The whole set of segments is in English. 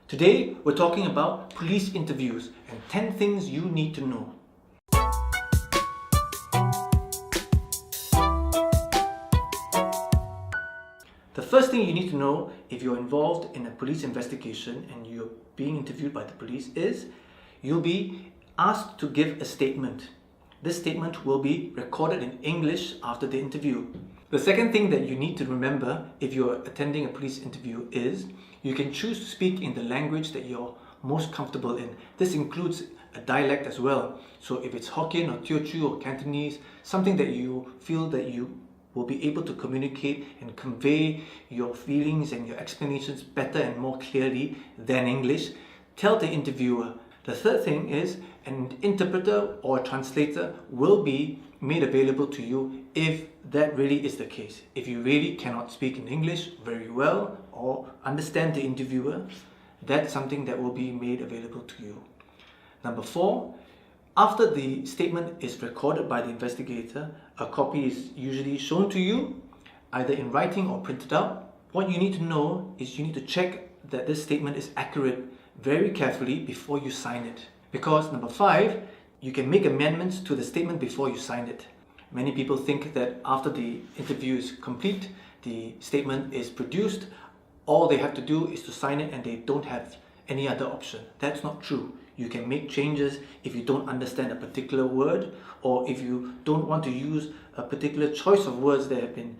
Today, we're talking about police interviews and 10 things you need to know. The first thing you need to know if you're involved in a police investigation and you're being interviewed by the police is you'll be asked to give a statement. This statement will be recorded in English after the interview. The second thing that you need to remember if you're attending a police interview is you can choose to speak in the language that you're most comfortable in. This includes a dialect as well. So if it's Hokkien or Teochew or Cantonese, something that you feel that you will be able to communicate and convey your feelings and your explanations better and more clearly than English, tell the interviewer. The third thing is an interpreter or a translator will be made available to you if that really is the case. If you really cannot speak in English very well or understand the interviewer, that's something that will be made available to you. Number 4, after the statement is recorded by the investigator, a copy is usually shown to you, either in writing or printed out. What you need to know is you need to check that this statement is accurate very carefully before you sign it. Because number 5, you can make amendments to the statement before you sign it. Many people think that after the interview is complete, the statement is produced, all they have to do is to sign it and they don't have any other option. That's not true. You can make changes if you don't understand a particular word, or if you don't want to use a particular choice of words that have been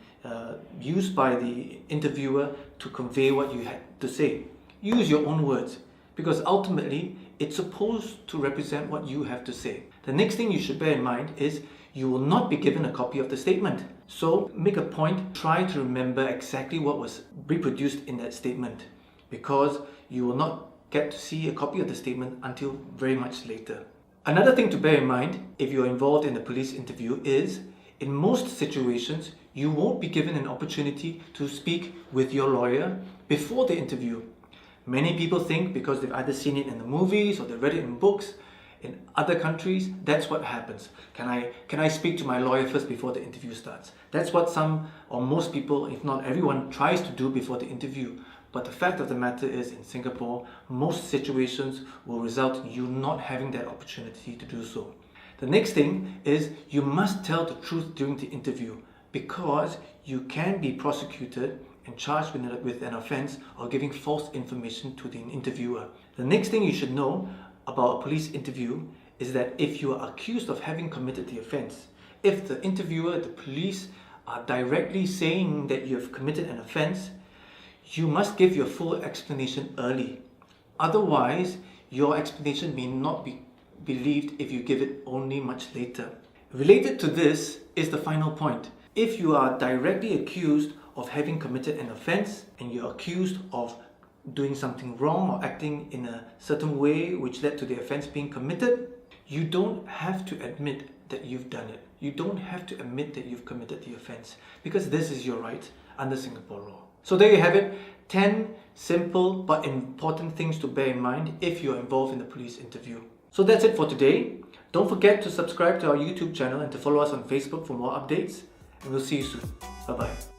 used by the interviewer to convey what you had to say. Use your own words, because ultimately it's supposed to represent what you have to say. The next thing you should bear in mind is you will not be given a copy of the statement. So make a point, try to remember exactly what was reproduced in that statement, because you will not get to see a copy of the statement until very much later. Another thing to bear in mind if you're involved in a police interview is, in most situations, you won't be given an opportunity to speak with your lawyer before the interview. Many people think because they've either seen it in the movies or they've read it in books in other countries, that's what happens. Can I speak to my lawyer first before the interview starts? That's what some or most people, if not everyone, tries to do before the interview. But the fact of the matter is, in Singapore, most situations will result in you not having that opportunity to do so. The next thing is you must tell the truth during the interview, because you can be prosecuted and charged with an offense or giving false information to the interviewer. The next thing you should know about a police interview is that if you are accused of having committed the offense, if the interviewer, the police, are directly saying that you have committed an offense, you must give your full explanation early. Otherwise, your explanation may not be believed if you give it only much later. Related to this is the final point. If you are directly accused of having committed an offense and you're accused of doing something wrong or acting in a certain way which led to the offense being committed, you don't have to admit that you've done it. You don't have to admit that you've committed the offense, because this is your right under Singapore law. So there you have it, 10 simple but important things to bear in mind if you're involved in the police interview. So that's it for today. Don't forget to subscribe to our YouTube channel and to follow us on Facebook for more updates. And we'll see you soon. Bye-bye.